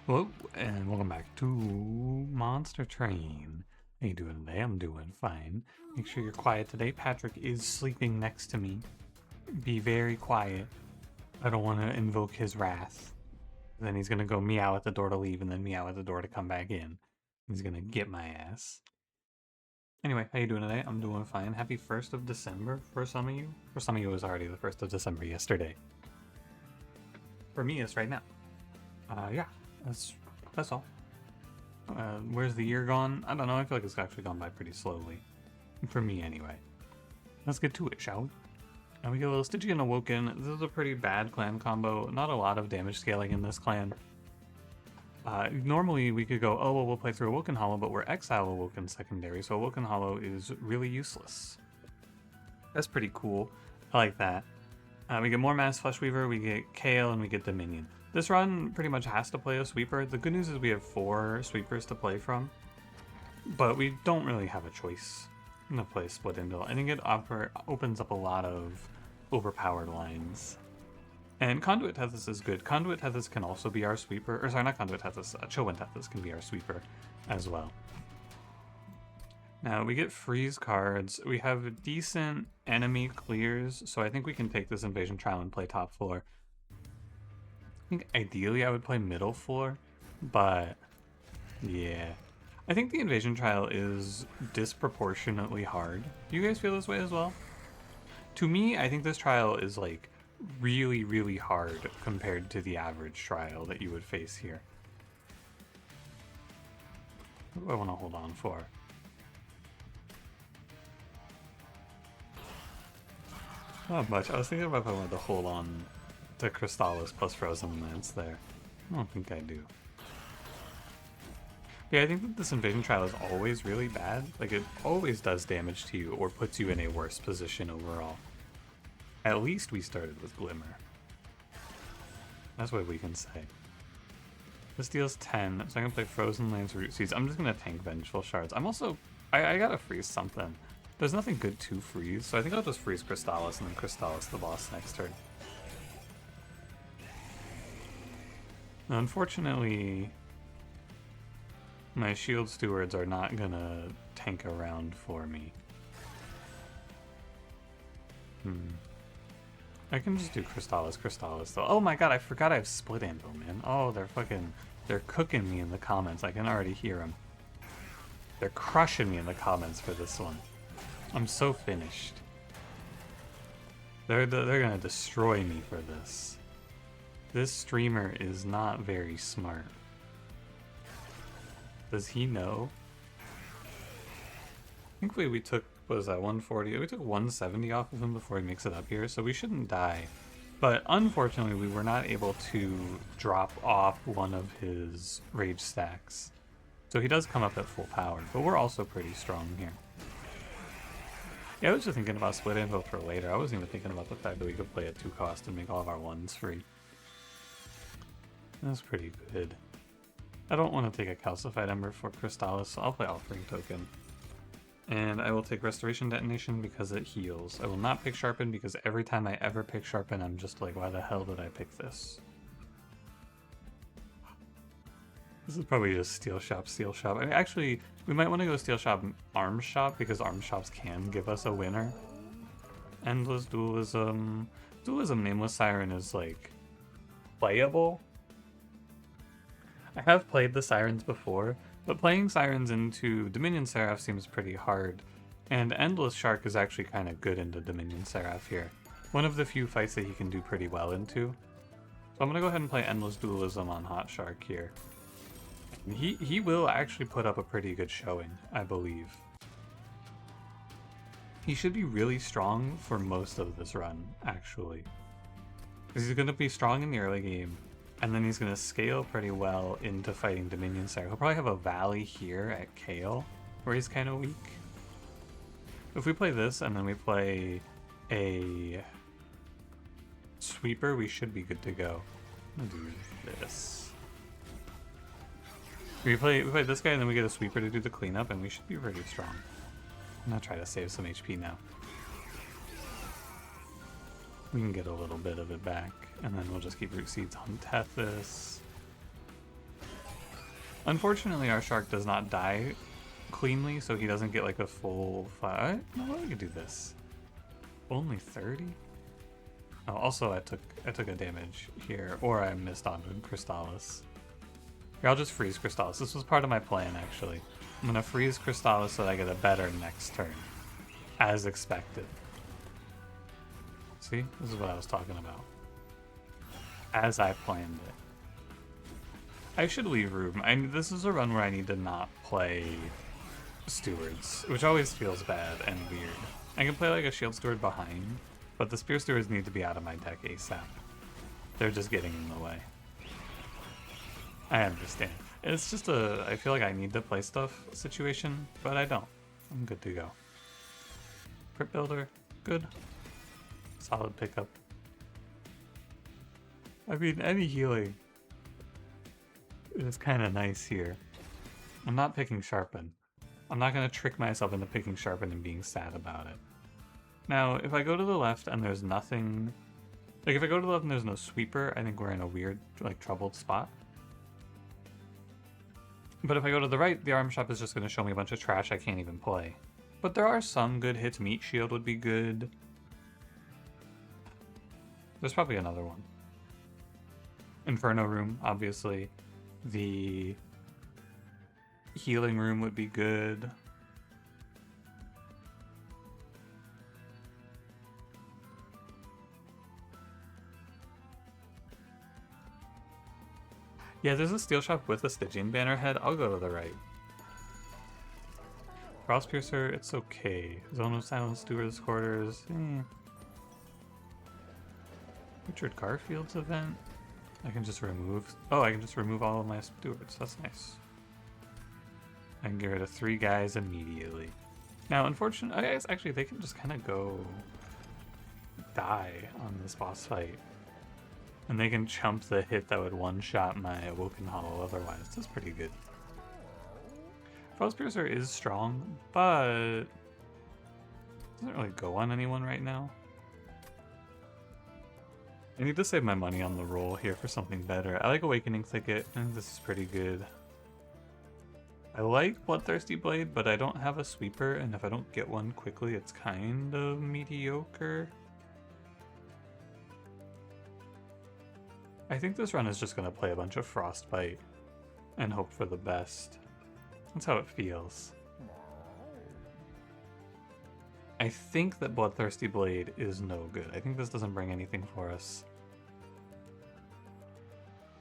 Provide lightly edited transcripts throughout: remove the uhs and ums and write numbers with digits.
Hello, and welcome back to Monster Train. How you doing today? I'm doing fine. Make sure you're quiet today. Patrick is sleeping next to me. Be very quiet. I don't want to invoke his wrath. Then he's going to go meow at the door to leave, and then meow at the door to come back in. He's going to get my ass. Anyway, how you doing today? I'm doing fine. Happy 1st of December for some of you. For some of you, it was already the 1st of December yesterday. For me, it's right now. Yeah. That's all. Where's the year gone? I don't know. I feel like it's actually gone by pretty slowly. For me, anyway. Let's get to it, shall we? And we get a little Stygian Awoken. This is a pretty bad clan combo. Not a lot of damage scaling in this clan. Normally, we could go, oh, well, we'll play through Awoken Hollow, but we're Exile Awoken secondary, so Awoken Hollow is really useless. That's pretty cool. I like that. We get more Mass Fleshweaver, we get Kale, and we get Dominion. This run pretty much has to play a sweeper. The good news is we have 4 sweepers to play from, but we don't really have a choice to play Split Indle. I think it opens up a lot of overpowered lines. And Conduit Tethys is good. Conduit Tethys can also be our sweeper, or sorry, not Conduit Tethys, Chillwind Tethys can be our sweeper as well. Now we get freeze cards. We have decent enemy clears, so I think we can take this invasion trial and play top floor. I think ideally I would play middle floor, but yeah. I think the invasion trial is disproportionately hard. Do you guys feel this way as well? To me, I think this trial is like really, really hard compared to the average trial that you would face here. What do I want to hold on for? Not much. I was thinking about if I wanted to hold on to Crystallis plus Frozen Lance there. I don't think I do. Yeah, I think that this invasion trial is always really bad. Like, it always does damage to you or puts you in a worse position overall. At least we started with Glimmer. That's what we can say. This deals 10, so I'm gonna play Frozen Lance Root Seeds. I'm just gonna tank Vengeful Shards. I'm also... I gotta freeze something. There's nothing good to freeze, so I think I'll just freeze Crystallis and then Crystallis the boss next turn. Now, unfortunately, my shield stewards are not gonna tank around for me. I can just do Crystallis though. Oh my god, I forgot I have Split Anvil, man. Oh, they're cooking me in the comments. I can already hear them. They're crushing me in the comments for this one. I'm so finished. They're gonna destroy me for this. This streamer is not very smart. Does he know? I think we took, what was that, 140? We took 170 off of him before he makes it up here, so we shouldn't die. But unfortunately, we were not able to drop off one of his rage stacks. So he does come up at full power, but we're also pretty strong here. Yeah, I was just thinking about Split Anvil for later. I wasn't even thinking about the fact that we could play at 2 cost and make all of our 1s free. That's pretty good. I don't want to take a Calcified Ember for Crystallis, so I'll play Offering Token. And I will take Restoration Detonation because it heals. I will not pick Sharpen because every time I ever pick Sharpen, I'm just like, why the hell did I pick this? This is probably just Steel Shop. I mean, actually, we might want to go Steel Shop, Arms Shop, because Arms Shops can give us a winner. Endless Dualism. Nameless Siren is, like, playable. I have played the Sirens before, but playing Sirens into Dominion Seraph seems pretty hard, and Endless Shark is actually kind of good into Dominion Seraph here. One of the few fights that he can do pretty well into. So I'm going to go ahead and play Endless Dualism on Hot Shark here. He will actually put up a pretty good showing, I believe. He should be really strong for most of this run, actually. Because he's going to be strong in the early game, and then he's going to scale pretty well into fighting Dominion Seraph. He'll probably have a Valley here at Kale, where he's kind of weak. If we play this, and then we play a Sweeper, we should be good to go. I'm going to do this. We play this guy, and then we get a Sweeper to do the cleanup, and we should be pretty strong. I'm going to try to save some HP now. We can get a little bit of it back, and then we'll just keep Root Seeds on Tethys. Unfortunately, our shark does not die cleanly, so he doesn't get like a full fight. No, we could do this. Only 30? Oh, also I took a damage here, or I missed on Crystallis. Here, I'll just freeze Crystallis. This was part of my plan, actually. I'm gonna freeze Crystallis so that I get a better next turn, as expected. See, this is what I was talking about. As I planned it. I should leave room. This is a run where I need to not play stewards, which always feels bad and weird. I can play like a shield steward behind, but the spear stewards need to be out of my deck ASAP. They're just getting in the way. I understand. It's just I feel like I need to play stuff situation, but I don't. I'm good to go. Crypt builder, good. Solid pickup. I mean, any healing is kind of nice here. I'm not picking Sharpen. I'm not going to trick myself into picking Sharpen and being sad about it. Now, if I go to the left and there's nothing... Like, if I go to the left and there's no sweeper, I think we're in a weird, like, troubled spot. But if I go to the right, the arm shop is just going to show me a bunch of trash I can't even play. But there are some good hits. Meat Shield would be good. There's probably another one. Inferno Room, obviously. The healing room would be good. Yeah, there's a steel shop with a Stygian banner head. I'll go to the right. Frostpiercer, it's okay. Zone of Silent Steward's Quarters. Richard Garfield's event. I can just remove... Oh, I can just remove all of my stewards. That's nice. I can get rid of 3 guys immediately. Now, unfortunately... I guess actually they can just kind of go... die on this boss fight. And they can chump the hit that would one-shot my Awoken Hollow otherwise. That's pretty good. Frostpiercer is strong, but... doesn't really go on anyone right now. I need to save my money on the roll here for something better. I like Awakening Thicket. I think this is pretty good. I like Bloodthirsty Blade, but I don't have a sweeper, and if I don't get one quickly, it's kind of mediocre. I think this run is just going to play a bunch of Frostbite and hope for the best. That's how it feels. I think that Bloodthirsty Blade is no good. I think this doesn't bring anything for us.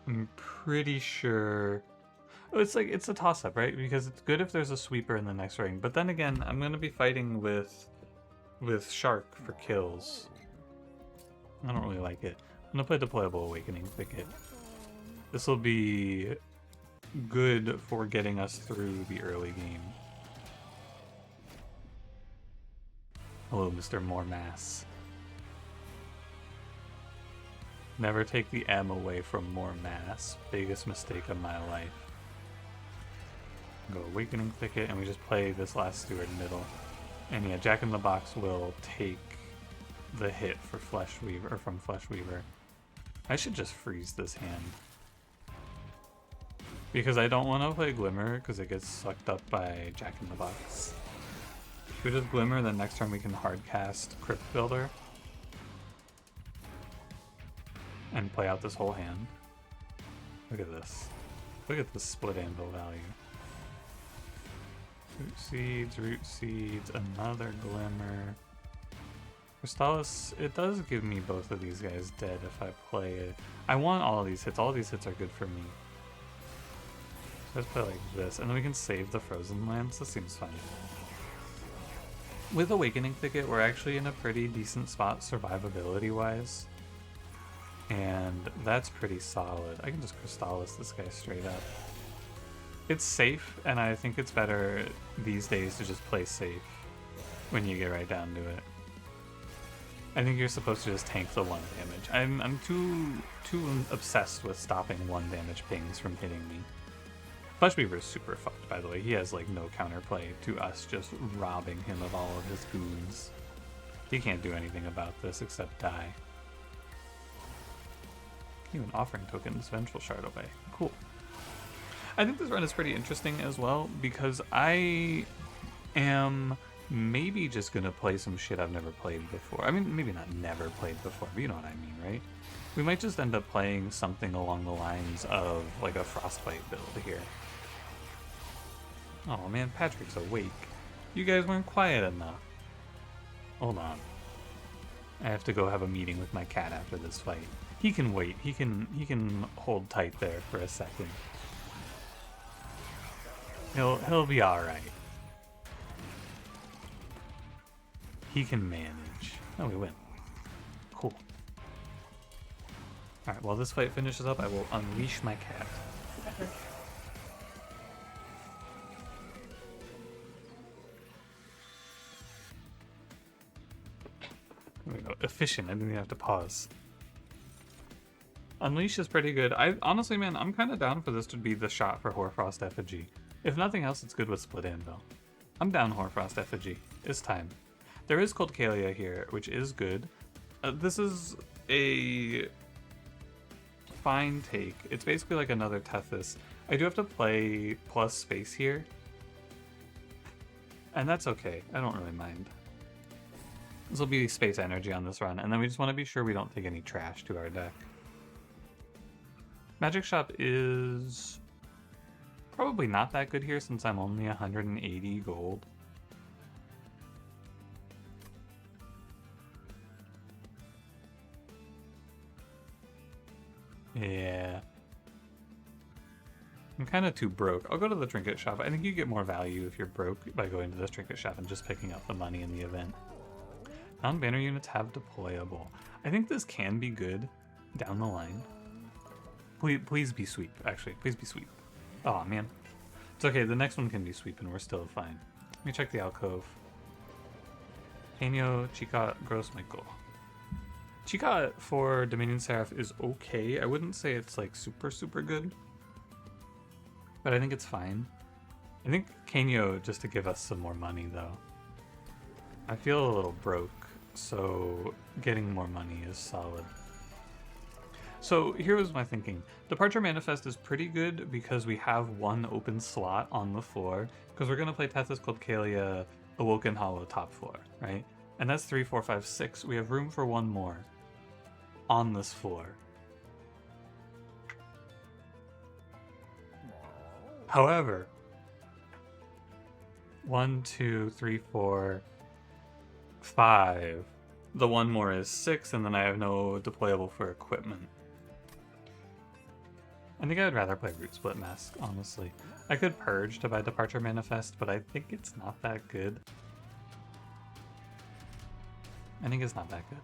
I'm pretty sure... Oh, it's a toss-up, right? Because it's good if there's a sweeper in the next ring. But then again, I'm going to be fighting with Shark for kills. I don't really like it. I'm going to play Deployable Awakening Thicket. This will be good for getting us through the early game. Hello, Mr. Mormass. Never take the M away from Mormass. Biggest mistake of my life. Go Awakening Thicket, and we just play this last steward middle. And yeah, Jack in the Box will take the hit for Fleshweaver, or from Fleshweaver. I should just freeze this hand. Because I don't want to play Glimmer, because it gets sucked up by Jack in the Box. If we just Glimmer, then next turn we can hard cast Crypt Builder. And play out this whole hand. Look at this. Look at this split anvil value. Root seeds, another Glimmer. Crystallis, it does give me both of these guys dead if I play it. I want all of these hits. All of these hits are good for me. So let's play like this, and then we can save the Frozen Lands. This seems fun. With Awakening Thicket, we're actually in a pretty decent spot survivability-wise. And that's pretty solid. I can just Crystallis this guy straight up. It's safe, and I think it's better these days to just play safe when you get right down to it. I think you're supposed to just tank the 1 damage. I'm too obsessed with stopping 1 damage pings from hitting me. Fleshweaver is super fucked, by the way. He has like no counterplay to us just robbing him of all of his goons. He can't do anything about this except die. Even offering tokens, Vengeful Shard away. Cool. I think this run is pretty interesting as well because I am maybe just gonna play some shit I've never played before. I mean, maybe not never played before, but you know what I mean, right? We might just end up playing something along the lines of like a Frostbite build here. Oh man, Patrick's awake. You guys weren't quiet enough. Hold on. I have to go have a meeting with my cat after this fight. He can wait. He can hold tight there for a second. He'll be all right. He can manage. Oh, we win. Cool. All right. While this fight finishes up, I will unleash my cat. There we go. Efficient. I didn't even have to pause. Unleash is pretty good. Honestly, man, I'm kind of down for this to be the shot for Hoarfrost Effigy. If nothing else, it's good with Split Anvil. I'm down Hoarfrost Effigy. It's time. There is Cold Kalia here, which is good. This is a fine take. It's basically like another Tethys. I do have to play plus space here. And that's okay. I don't really mind. This will be space energy on this run, and then we just want to be sure we don't take any trash to our deck. Magic Shop is probably not that good here since I'm only 180 gold. Yeah. I'm kind of too broke. I'll go to the Trinket Shop. I think you get more value if you're broke by going to this Trinket Shop and just picking up the money in the event. Non-banner units have deployable. I think this can be good down the line. Please be sweep, actually. Please be sweep. Oh, man. It's okay, the next one can be sweep and we're still fine. Let me check the alcove. Hanyo, Chica, Gross Michael. Chica for Dominion Seraph is okay. I wouldn't say it's like super good. But I think it's fine. I think Kanyo just to give us some more money though. I feel a little broke, so getting more money is solid. So here was my thinking. Departure Manifest is pretty good because we have one open slot on the floor, because we're going to play Tethys, Cold Kalia, Awoken Hollow top floor, right? And that's 3, 4, 5, 6. We have room for one more on this floor. However, 1, 2, 3, 4, 5. The one more is 6, and then I have no deployable for equipment. I think I would rather play Root Split Mask, honestly. I could Purge to buy Departure Manifest, but I think it's not that good. I think it's not that good.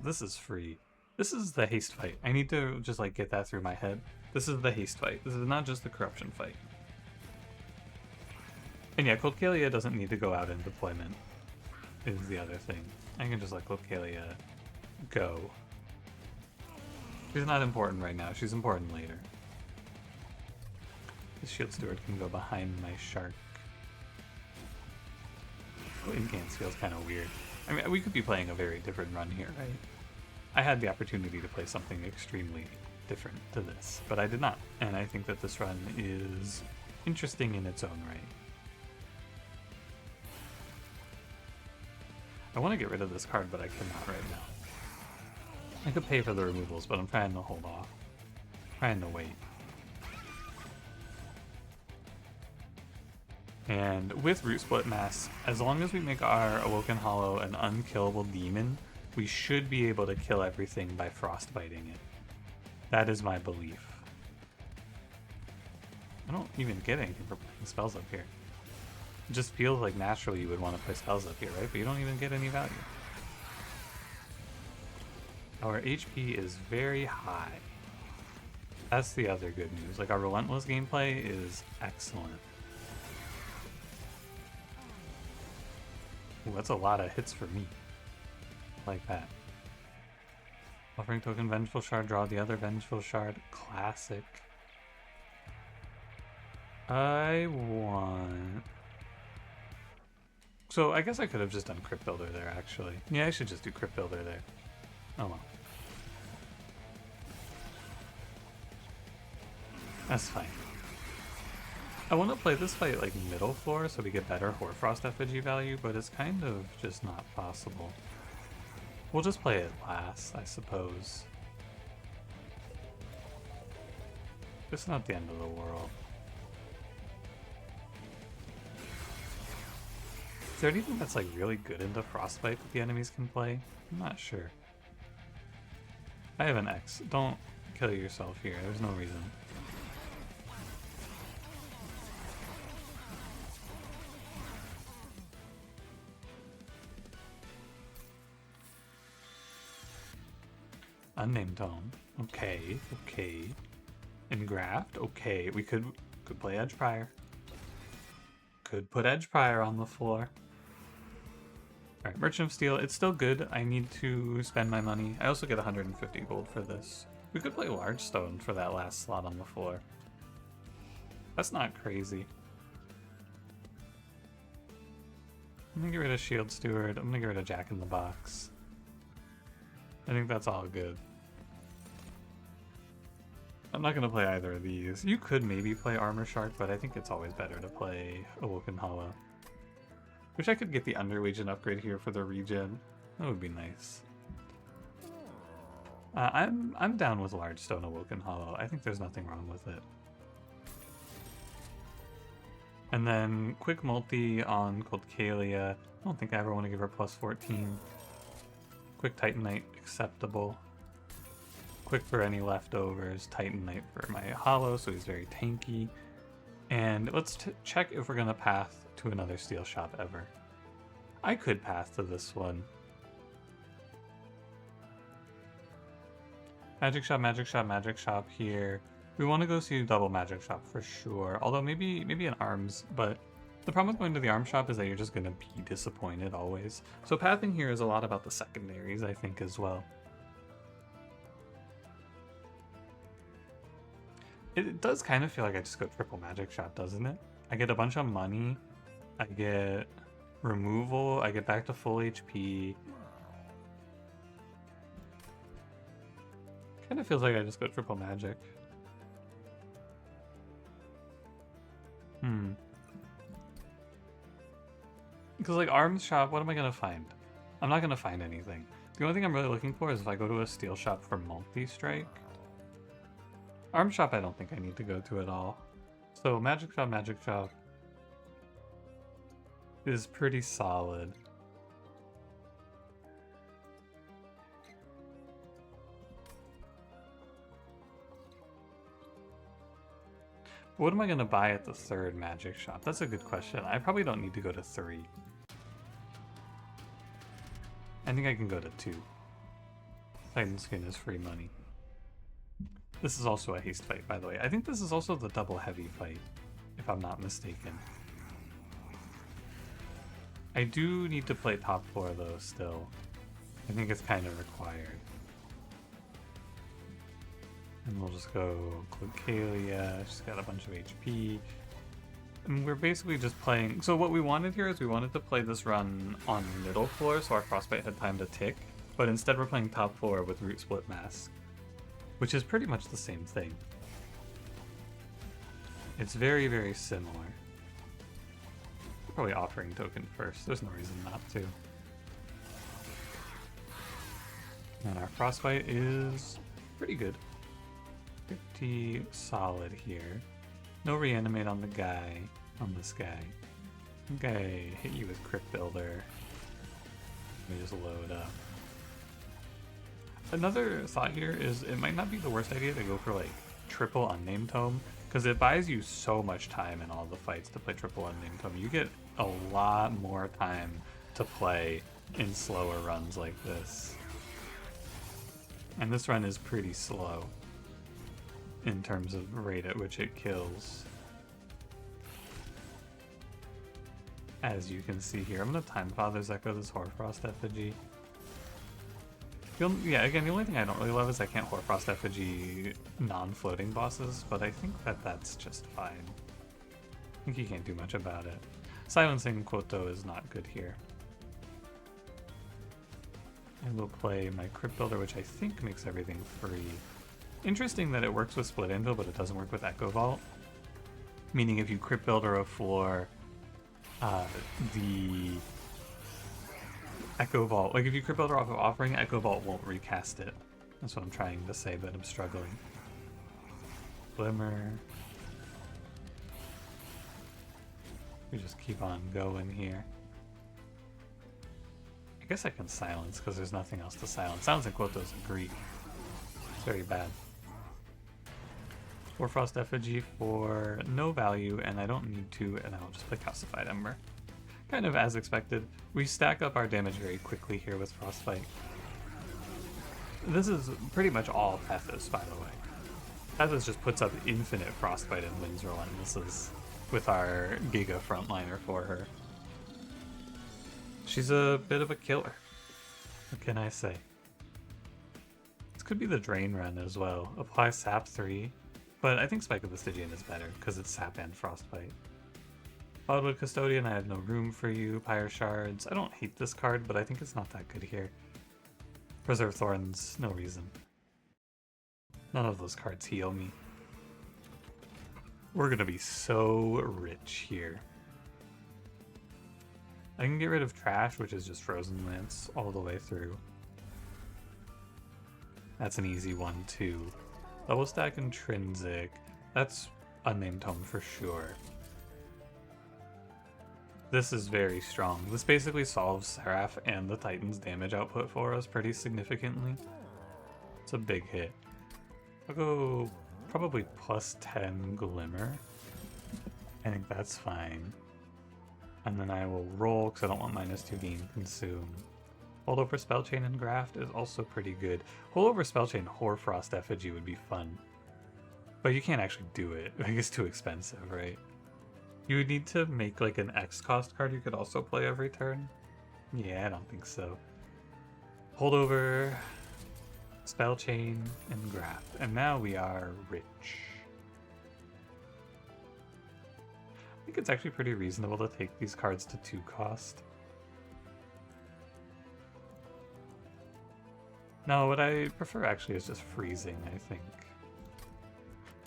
This is free. This is the haste fight. I need to just like get that through my head. This is the haste fight. This is not just the corruption fight. And yeah, Cold Kalia doesn't need to go out in deployment, is the other thing. I can just let Cold Kalia go. She's not important right now. She's important later. The Shield Steward can go behind my shark. Incance feels kind of weird. I mean, we could be playing a very different run here, right? I had the opportunity to play something extremely different to this, but I did not. And I think that this run is interesting in its own right. I want to get rid of this card, but I cannot right now. I could pay for the removals, but I'm trying to hold off. Trying to wait. And with Root Split Mask, as long as we make our Awoken Hollow an unkillable demon, we should be able to kill everything by frostbiting it. That is my belief. I don't even get anything for playing spells up here. It just feels like naturally you would want to play spells up here, right? But you don't even get any value. Our HP is very high. That's the other good news. Like, our Relentless gameplay is excellent. Ooh, that's a lot of hits for me. Like that. Offering token, Vengeful Shard, draw the other Vengeful Shard. Classic. I want... So I guess I could have just done Crypt Builder there, actually. Yeah, I should just do Crypt Builder there. Oh well. That's fine. I want to play this fight like middle floor so we get better Hoarfrost effigy value, but it's kind of just not possible. We'll just play it last, I suppose. It's not the end of the world. Is there anything that's like really good into Frostbite that the enemies can play? I'm not sure. I have an X. Don't kill yourself here. There's no reason. Unnamed tome. Okay, okay. Engraft. Okay, we could play Edge Pyre. Could put Edge Pyre on the floor. Alright, Merchant of Steel. It's still good. I need to spend my money. I also get 150 gold for this. We could play Large Stone for that last slot on the floor. That's not crazy. I'm gonna get rid of Shield Steward. I'm gonna get rid of Jack in the Box. I think that's all good. I'm not going to play either of these. You could maybe play Armor Shark, but I think it's always better to play Awoken Hollow. Wish I could get the Underlegion upgrade here for the regen. That would be nice. I'm down with Large Stone Awoken Hollow. I think there's nothing wrong with it. And then quick multi on Coldcalia. I don't think I ever want to give her plus 14. Quick Titanite, acceptable. Quick for any leftovers, Titanite for my Hollow, so he's very tanky. And let's check if we're going to path to another steel shop ever. I could path to this one. Magic shop, magic shop, magic shop here. We want to go see a double magic shop for sure. Although maybe an arms, but the problem with going to the arms shop is that you're just going to be disappointed always. So pathing here is a lot about the secondaries, I think, as well. It does kind of feel like I just go triple magic shop, doesn't it? I get a bunch of money, I get removal, I get back to full HP. Kind of feels like I just go triple magic. Because like arms shop, what am I going to find? I'm not going to find anything. The only thing I'm really looking for is if I go to a steel shop for multi-strike. Arms shop I don't think I need to go to at all. So magic shop is pretty solid. What am I going to buy at the third magic shop? That's a good question. I probably don't need to go to 3. I think I can go to 2. Titan Skin is free money. This is also a haste fight, by the way. I think this is also the double heavy fight, if I'm not mistaken. I do need to play top 4 though, still. I think it's kind of required. And we'll just go Coldcalia. She's got a bunch of HP. And we're basically just playing... So what we wanted here is we wanted to play this run on middle floor so our Frostbite had time to tick. But instead we're playing top 4 with Root Split Mask, which is pretty much the same thing. It's very, very similar. Probably offering token first. There's no reason not to. And our Frostbite is pretty good. Pretty solid here. No reanimate on the guy, on this guy. Okay, hit you with Crypt Builder. Let me just load up. Another thought here is it might not be the worst idea to go for like triple Unnamed Tome, because it buys you so much time in all the fights to play triple Unnamed Tome. You get a lot more time to play in slower runs like this. And this run is pretty slow in terms of rate at which it kills. As you can see here, I'm going to Time Father's Echo this Hoarfrost effigy. Yeah, again, the only thing I don't really love is I can't Hoarfrost effigy non-floating bosses, but I think that that's just fine. I think you can't do much about it. Silencing Quoto is not good here. I will play my Crypt Builder, which I think makes everything free. Interesting that it works with Split Anvil, but it doesn't work with Echo Vault. Meaning if you Crypt Builder a floor, the Echo Vault, like if you Crypt Builder off of Offering, Echo Vault won't recast it. That's what I'm trying to say, but I'm struggling. Glimmer. We just keep on going here. I guess I can silence because there's nothing else to silence. Sounds like Quotos agree. It's very bad. 4 Frost Effigy for no value, and I don't need to, and I'll just play Calcified Ember. Kind of as expected. We stack up our damage very quickly here with Frostbite. This is pretty much all Tethys, by the way. Tethys just puts up infinite Frostbite and wins Relentless with our Giga frontliner for her. She's a bit of a killer. What can I say? This could be the Drain run as well. Apply Sap 3, but I think Spike of the Stygian is better because it's Sap and Frostbite. Wildwood Custodian, I have no room for you. Pyre Shards, I don't hate this card, but I think it's not that good here. Preserve Thorns, no reason. None of those cards heal me. We're gonna be so rich here. I can get rid of Trash, which is just Frozen Lance all the way through. That's an easy one too. Double stack Intrinsic. That's Unnamed Tome for sure. This is very strong. This basically solves Seraph and the Titan's damage output for us pretty significantly. It's a big hit. I'll go probably plus 10 Glimmer. I think that's fine. And then I will roll because I don't want -2 gain consume. Holdover Spellchain and Graft is also pretty good. Holdover Spellchain Hoarfrost Effigy would be fun. But you can't actually do it. I think it's too expensive, right? You would need to make like an X cost card you could also play every turn. Yeah, I don't think so. Holdover, Spellchain, and Graft. And now we are rich. I think it's actually pretty reasonable to take these cards to 2 cost. No, what I prefer actually is just freezing, I think.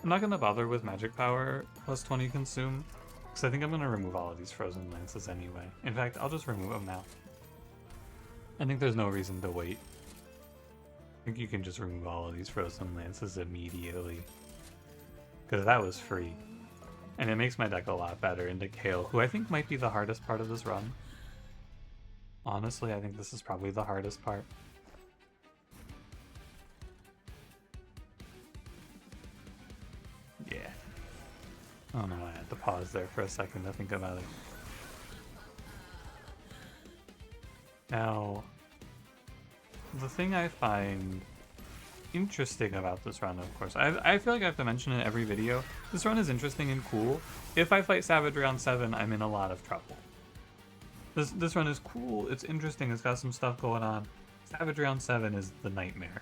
I'm not going to bother with Magic Power plus 20 consume, because I think I'm going to remove all of these Frozen Lances anyway. In fact, I'll just remove them now. I think there's no reason to wait. I think you can just remove all of these Frozen Lances immediately. Because that was free. And it makes my deck a lot better into Kale, who I think might be the hardest part of this run. Honestly, I think this is probably the hardest part. Yeah. Oh no, I had to pause there for a second to think about it. Now, the thing I find interesting about this run, of course, I feel like I have to mention in every video, this run is interesting and cool. If I fight Savagery on 7, I'm in a lot of trouble. This run is cool, it's interesting, it's got some stuff going on. Savagery on 7 is the nightmare.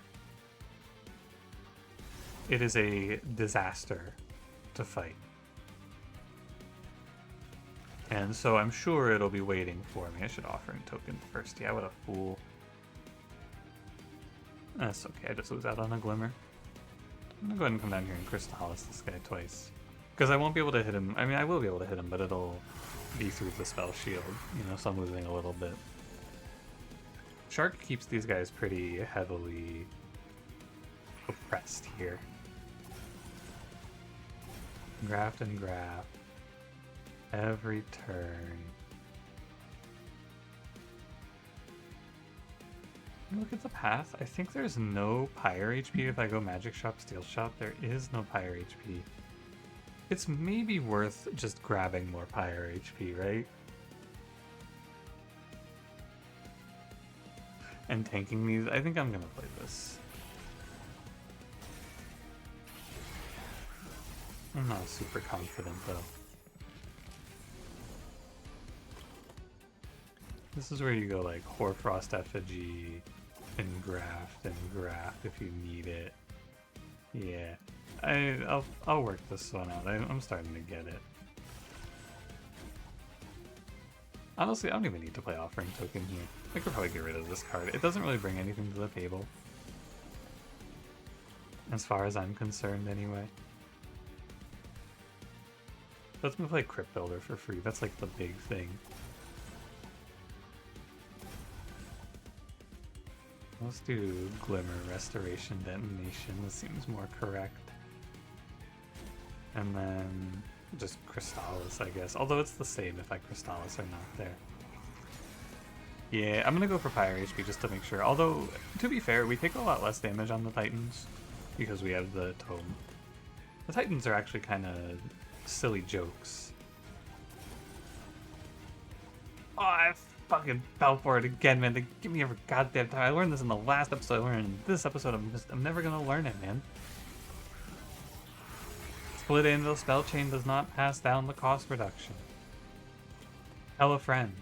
It is a disaster to fight. And so I'm sure it'll be waiting for me. I should Offering Token first. Yeah, what a fool. That's okay, I just lose out on a Glimmer. I'm gonna go ahead and come down here and Crystallis this guy twice. Because I won't be able to hit him. I mean, I will be able to hit him, but it'll be through the spell shield, you know, so I'm losing a little bit. Shark keeps these guys pretty heavily oppressed here. Graft and graft. Every turn. Look at the path. I think there's no Pyre HP if I go Magic Shop, Steel Shop. There is no Pyre HP. It's maybe worth just grabbing more Pyre HP, right? And tanking these. I think I'm gonna play this. I'm not super confident though. This is where you go like Hoarfrost Effigy and graft if you need it. Yeah, I'll work this one out. I'm starting to get it. Honestly, I don't even need to play Offering Token here. I could probably get rid of this card. It doesn't really bring anything to the table. As far as I'm concerned, anyway. Let's move like Crypt Builder for free. That's like the big thing. Let's do Glimmer, Restoration, Detonation. This seems more correct. And then just Crystallis, I guess. Although it's the same if Crystallis are not there. Yeah, I'm gonna go for Pyre HP just to make sure. Although, to be fair, we take a lot less damage on the Titans because we have the Tome. The Titans are actually kind of silly jokes. Oh, I fucking fell for it again, man. They give me every goddamn time. I learned this in the last episode. I learned in this episode. I'm never gonna learn it, man. Split Anvil Spell Chain does not pass down the cost reduction. Tell a friend.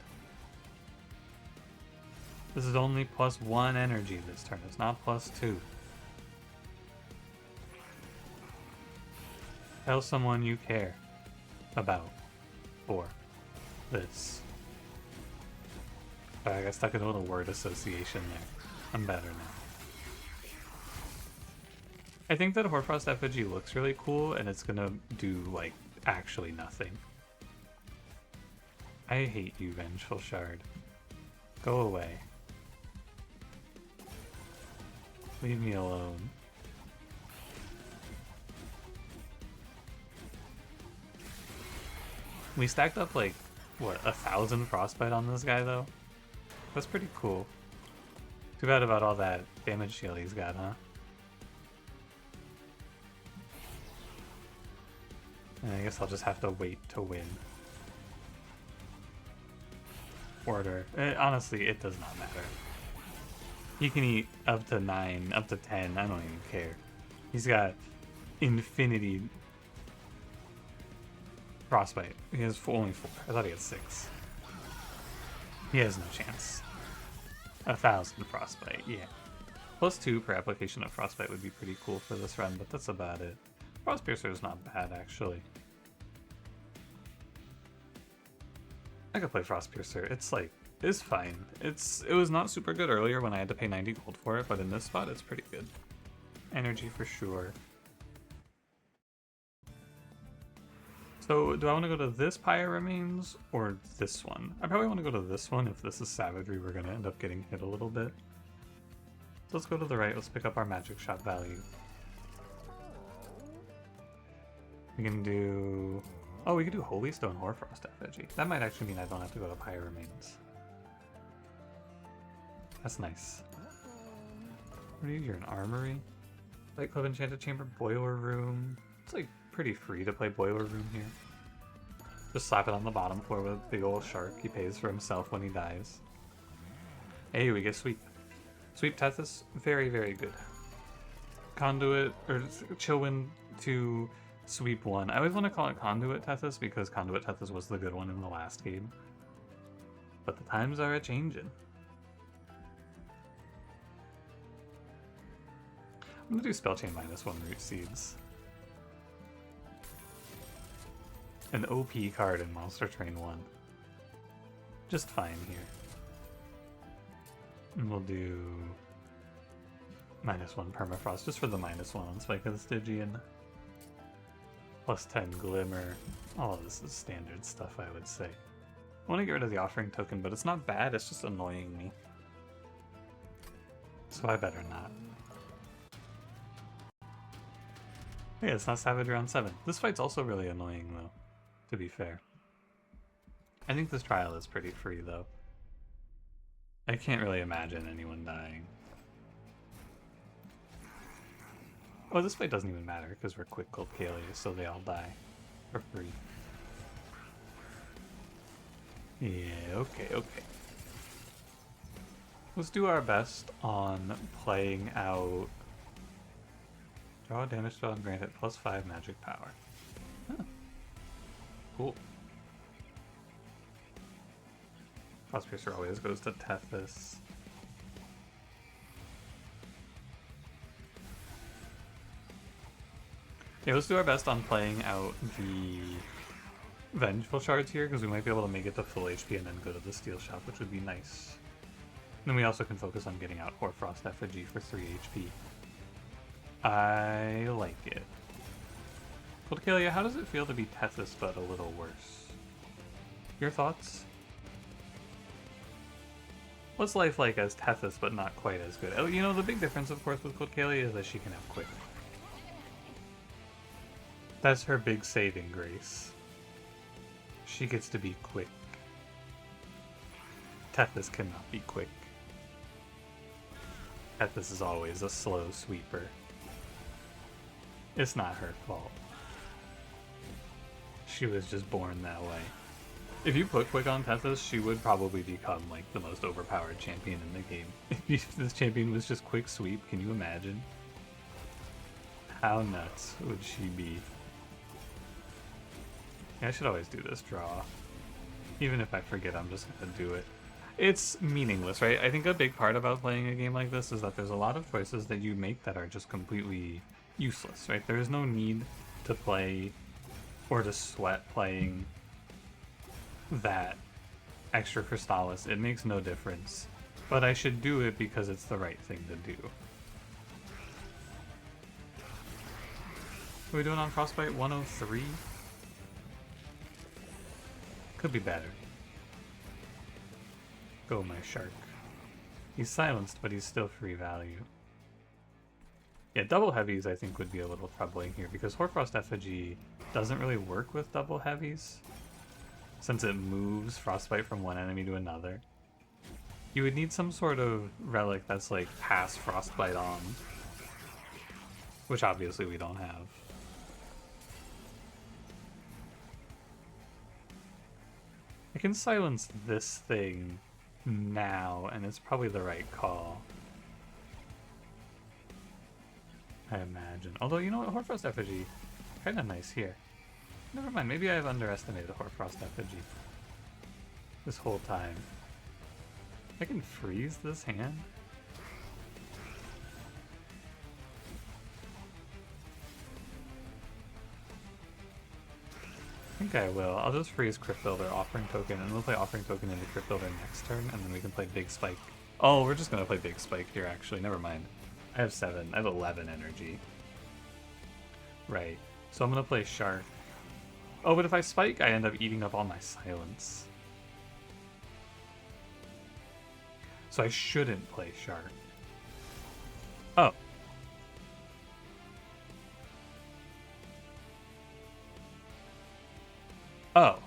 This is only +1 energy this turn. It's not +2. Tell someone you care about for this. I got stuck in a little word association there. I'm better now. I think that Hoarfrost effigy looks really cool, and it's gonna do, like, actually nothing. I hate you, Vengeful Shard. Go away. Leave me alone. We stacked up, like, what, 1,000 Frostbite on this guy, though? That's pretty cool. Too bad about all that damage shield he's got, huh? And I guess I'll just have to wait to win. Order. Honestly, it does not matter. He can eat up to 9, up to 10, I don't even care. He's got infinity Frostbite. He has only 4. I thought he had 6. He has no chance. 1,000 Frostbite, yeah. +2 per application of Frostbite would be pretty cool for this run, but that's about it. Frost Piercer is not bad, actually. I could play Frost Piercer. It's like, it's fine. It was not super good earlier when I had to pay 90 gold for it, but in this spot it's pretty good. Energy for sure. So, do I want to go to this Pyre Remains, or this one? I probably want to go to this one. If this is Savagery, we're going to end up getting hit a little bit. So let's go to the right, let's pick up our Magic Shot value. We can do... Oh, we could do Holy Stone Hoarfrost effigy. That might actually mean I don't have to go to Pyre Remains. That's nice. What are you? You're an Armory? Light Club, Enchanted Chamber, Boiler Room. It's like pretty free to play Boiler Room here. Just slap it on the bottom floor with a big old shark. He pays for himself when he dies. Hey, we get Sweep. Sweep Tethys, very, very good. Conduit, or Chillwind to Sweep 1. I always want to call it Conduit Tethys because Conduit Tethys was the good one in the last game. But the times are a-changin'. I'm gonna do Spell Chain -1 Root Seeds. An OP card in Monster Train 1. Just fine here. And we'll do -1 Permafrost, just for the -1 on Spike of the Stygian. +10 Glimmer. All of this is standard stuff, I would say. I want to get rid of the Offering Token, but it's not bad, it's just annoying me. So I better not. Yeah, it's not Savage round 7. This fight's also really annoying, though, to be fair. I think this trial is pretty free, though. I can't really imagine anyone dying. Oh, this fight doesn't even matter, because we're Quick Cold Kalia, so they all die for free. Yeah, okay. Let's do our best on playing out... Draw a damage spell and grant it +5 magic power. Huh. Cool. Frostpiercer always goes to Tethys. Yeah, let's do our best on playing out the Vengeful Shards here, because we might be able to make it to full HP and then go to the Steel Shop, which would be nice. And then we also can focus on getting out Hoarfrost effigy for 3 HP. I like it. Podcalia, how does it feel to be Tethys but a little worse? Your thoughts? What's life like as Tethys but not quite as good? Oh, you know, the big difference, of course, with Podcalia is that she can have quick. That's her big saving grace. She gets to be quick. Tethys cannot be quick. Tethys is always a slow sweeper. It's not her fault. She was just born that way. If you put quick on Tethys, she would probably become like the most overpowered champion in the game. If this champion was just quick sweep, can you imagine? How nuts would she be? Yeah, I should always do this draw. Even if I forget, I'm just gonna do it. It's meaningless, right? I think a big part about playing a game like this is that there's a lot of choices that you make that are just completely useless, right? There is no need to play or to sweat playing that extra Crystallis. It makes no difference. But I should do it because it's the right thing to do. What are we doing on Frostbite? 103? Could be better. Go, my shark. He's silenced, but he's still free value. Yeah, double heavies I think would be a little troubling here, because Hoarfrost Effigy doesn't really work with double heavies, since it moves Frostbite from one enemy to another. You would need some sort of relic that's like pass Frostbite on, which obviously we don't have. I can silence this thing now, and it's probably the right call. I imagine. Although, you know what? Hoarfrost Effigy, kind of nice here. Never mind, maybe I've underestimated Hoarfrost Effigy this whole time. I can freeze this hand? I think I will. I'll just freeze Crypt Builder, Offering Token, and we'll play Offering Token into Crypt Builder next turn, and then we can play Big Spike. Oh, we're just gonna play Big Spike here, actually. Never mind. I have 7. I have 11 energy. Right. So I'm gonna play Shark. Oh, but if I Spike, I end up eating up all my silence. So I shouldn't play Shark. Oh. Oh.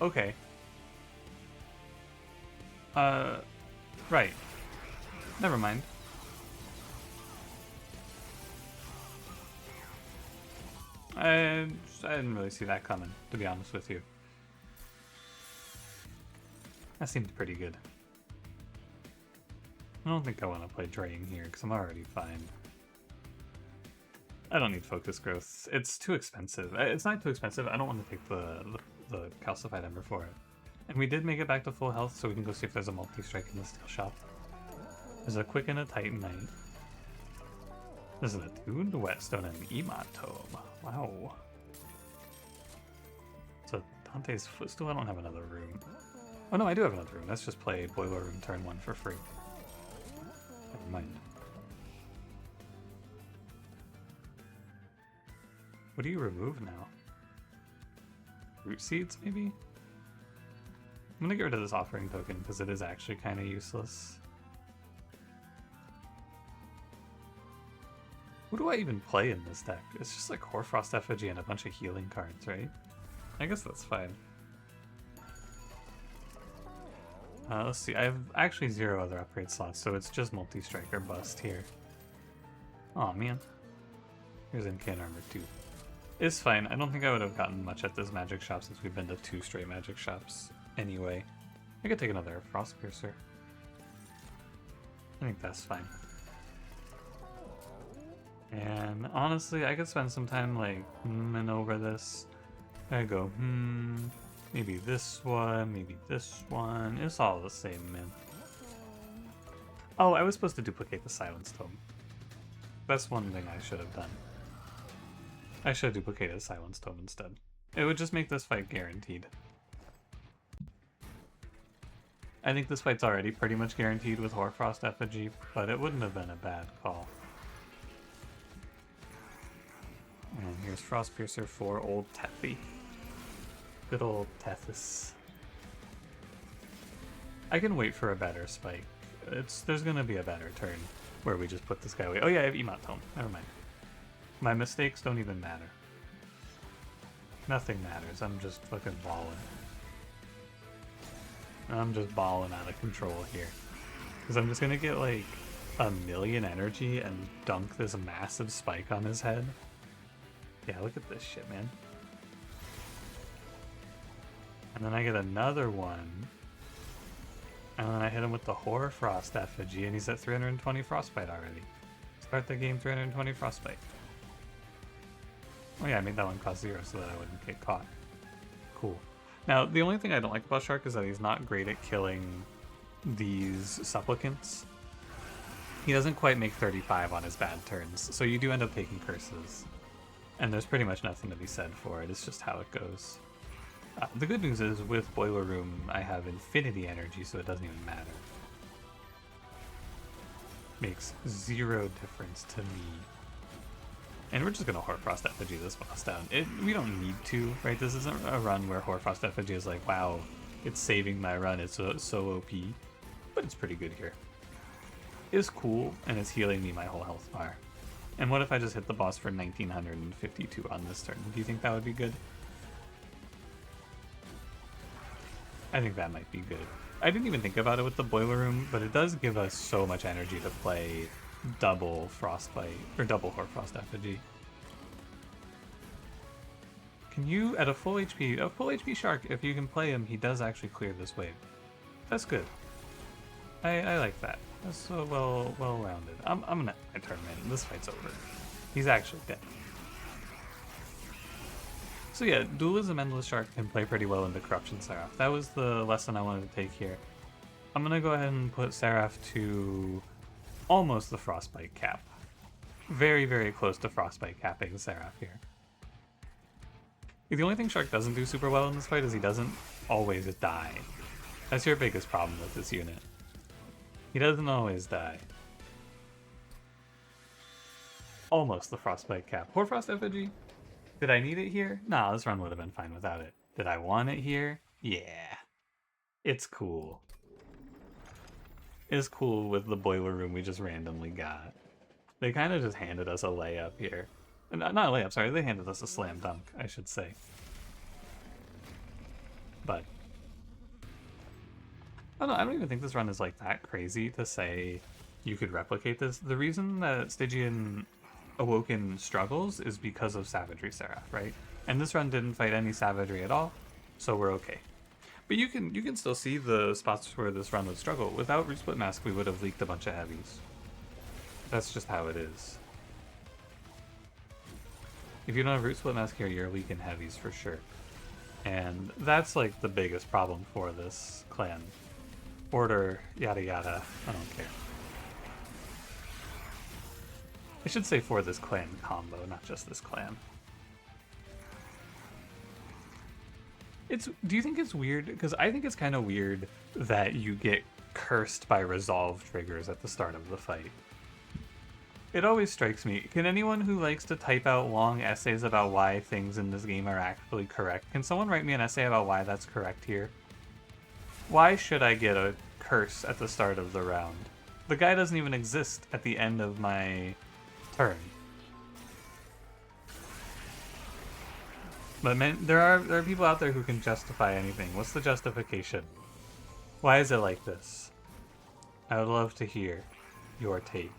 Okay. Right. Never mind. I didn't really see that coming, to be honest with you. That seemed pretty good. I don't think I want to play Drain here, because I'm already fine. I don't need Focus Growth. It's too expensive. It's not too expensive. I don't want to take the Calcified Ember for it. And we did make it back to full health, so we can go see if there's a multi-strike in the steel shop. There's a Quick and a Titanite. There's an Attuned Whetstone and an Ematome. Wow. So Dante's Footstool? I don't have another room. Oh no, I do have another room. Let's just play Boiler Room turn 1 for free. Never mind. What do you remove now? Root Seeds, maybe? I'm gonna get rid of this Offering Token because it is actually kind of useless. Who do I even play in this deck? It's just like Hoarfrost Effigy and a bunch of healing cards, right? I guess that's fine. Let's see, I have actually 0 other upgrade slots, so it's just multi-strike or bust here. Aw, man. Here's Incan Armor 2. It's fine. I don't think I would have gotten much at this magic shop since we've been to 2 straight magic shops anyway. I could take another Frost Piercer. I think that's fine. And honestly, I could spend some time like and over this. I go, maybe this one, maybe this one. It's all the same, man. Oh, I was supposed to duplicate the Silence Tome. That's one thing I should have done. I should have duplicated Silence Tome instead. It would just make this fight guaranteed. I think this fight's already pretty much guaranteed with Hoarfrost Effigy, but it wouldn't have been a bad call. And here's Frostpiercer for old Teffy. Good old Tethys. I can wait for a better spike. There's gonna be a better turn where we just put this guy away. Oh yeah, I have Emote Tome. Never mind. My mistakes don't even matter. Nothing matters. I'm just fucking balling. I'm just balling out of control here. Because I'm just gonna get like 1,000,000 energy and dunk this massive spike on his head. Yeah, look at this shit, man. And then I get another one. And then I hit him with the Hoarfrost Effigy, and he's at 320 Frostbite already. Start the game 320 Frostbite. Oh yeah, I made that one cost 0 so that I wouldn't get caught. Cool. Now, the only thing I don't like about Shark is that he's not great at killing these supplicants. He doesn't quite make 35 on his bad turns, so you do end up taking curses. And there's pretty much nothing to be said for it, it's just how it goes. The good news is, with Boiler Room, I have infinity energy, so it doesn't even matter. Makes 0 difference to me. And we're just gonna Hoarfrost Effigy this boss down. We don't need to, right? This isn't a run where Hoarfrost Effigy is like, wow, it's saving my run, it's so OP. But it's pretty good here. It's cool, and it's healing me my whole health bar. And what if I just hit the boss for 1952 on this turn? Do you think that would be good? I think that might be good. I didn't even think about it with the Boiler Room, but it does give us so much energy to play double Frostbite, or double Hoarfrost Effigy. Can you, at a full HP Shark, if you can play him, he does actually clear this wave. That's good. I like that. That's so well-rounded. I'm gonna turn him in. This fight's over. He's actually dead. So yeah, Dualism Endless Shark can play pretty well into Corruption Seraph. That was the lesson I wanted to take here. I'm gonna go ahead and put Seraph to almost the Frostbite cap. Very, very close to Frostbite capping Seraph here. The only thing Shark doesn't do super well in this fight is he doesn't always die. That's your biggest problem with this unit. He doesn't always die. Almost the Frostbite cap. Hoarfrost Effigy? Did I need it here? Nah, this run would have been fine without it. Did I want it here? Yeah. It's cool. It's cool with the Boiler Room we just randomly got. They kind of just handed us a layup here. Not a layup, sorry. They handed us a slam dunk, I should say. But I don't even think this run is like that crazy to say you could replicate this. The reason that Stygian Awoken struggles is because of Savagery Seraph, right? And this run didn't fight any Savagery at all, so we're okay. But you can still see the spots where this run would struggle. Without Root Split Mask, we would have leaked a bunch of heavies. That's just how it is. If you don't have Root Split Mask here, you're leaking heavies for sure. And that's like the biggest problem for this clan. Order, yada yada, I don't care. I should say for this clan combo, not just this clan. Do you think it's weird? Because I think it's kind of weird that you get cursed by resolve triggers at the start of the fight. It always strikes me. Can anyone who likes to type out long essays about why things in this game are actually correct, can someone write me an essay about why that's correct here? Why should I get a curse at the start of the round? The guy doesn't even exist at the end of my turn. But man, there are people out there who can justify anything. What's the justification? Why is it like this? I would love to hear your take.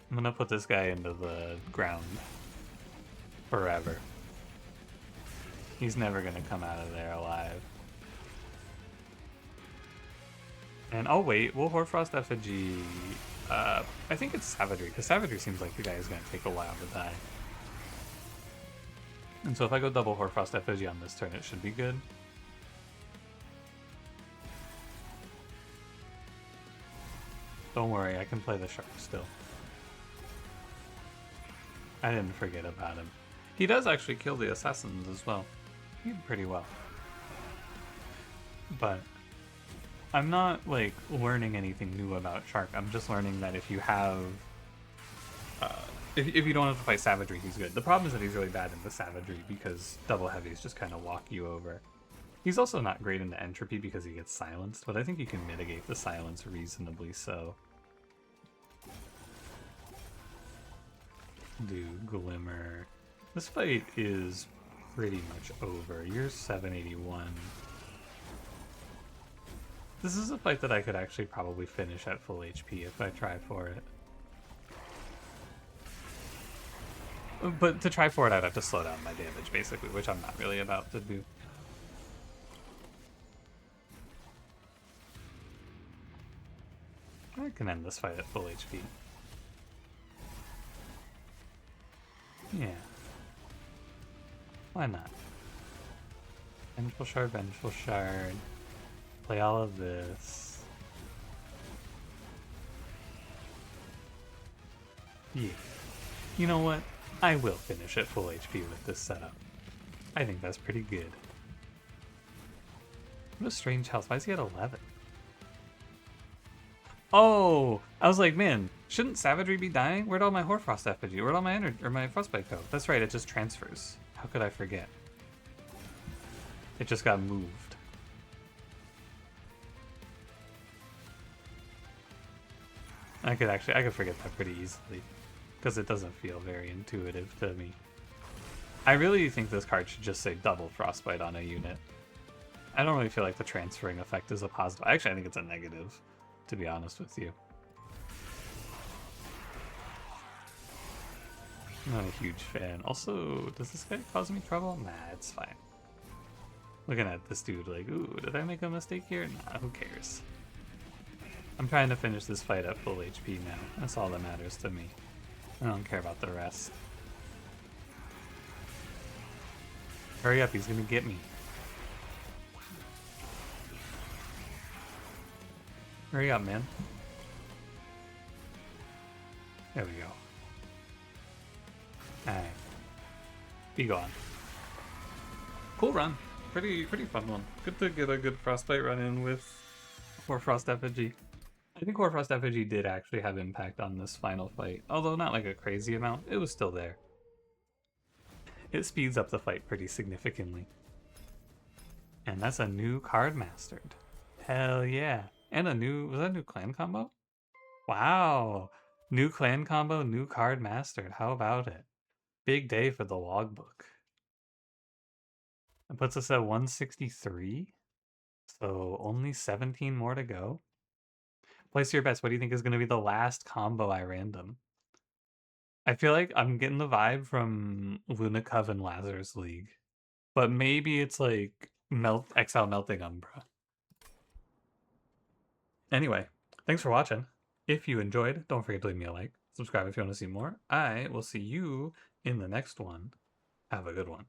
I'm gonna put this guy into the ground forever. He's never gonna come out of there alive. And I'll wait. We'll Hoarfrost Effigy. I think it's Savagery, because Savagery seems like the guy is gonna take a while to die. And so if I go double Hoarfrost Effigy on this turn, it should be good. Don't worry, I can play the Shark still. I didn't forget about him. He does actually kill the assassins as well. He did pretty well. But I'm not like learning anything new about Shark. I'm just learning that if you have, uh, if you don't have to fight Savagery, he's good. The problem is that he's really bad in the Savagery because double heavies just kind of walk you over. He's also not great in the Entropy because he gets silenced, but I think you can mitigate the silence reasonably so. Do Glimmer. This fight is pretty much over. You're 781. This is a fight that I could actually probably finish at full HP if I try for it. But to try for it, I'd have to slow down my damage, basically, which I'm not really about to do. I can end this fight at full HP. Yeah. Why not? Vengeful Shard, Vengeful Shard. Play all of this. Yeah. You know what? I will finish at full HP with this setup. I think that's pretty good. What a strange health. Why is he at 11? Oh! I was like, man, shouldn't Savagery be dying? Where'd all my Hoarfrost effigy? Where'd all my energy or my Frostbite go? That's right, it just transfers. How could I forget? It just got moved. I could forget that pretty easily, because it doesn't feel very intuitive to me. I really think this card should just say double Frostbite on a unit. I don't really feel like the transferring effect is a positive. Actually, I think it's a negative, to be honest with you. I'm not a huge fan. Also, does this guy cause me trouble? Nah, it's fine. Looking at this dude like, ooh, did I make a mistake here? Nah, who cares? I'm trying to finish this fight at full HP now. That's all that matters to me. I don't care about the rest. Hurry up, he's gonna get me. Hurry up, man. There we go. Alright. Be gone. Cool run. Pretty fun one. Good to get a good Frostbite run in with Hoarfrost Effigy. I think Hoarfrost Effigy did actually have impact on this final fight, although not like a crazy amount. It was still there. It speeds up the fight pretty significantly. And that's a new card mastered. Hell yeah. And a new, was that a new clan combo? Wow. New clan combo, new card mastered. How about it? Big day for the logbook. It puts us at 163. So only 17 more to go. Place your bets. What do you think is going to be the last combo I random? I feel like I'm getting the vibe from Lunicov and Lazarus League. But maybe it's like Exile Melting Umbra. Anyway, thanks for watching. If you enjoyed, don't forget to leave me a like. Subscribe if you want to see more. I will see you in the next one. Have a good one.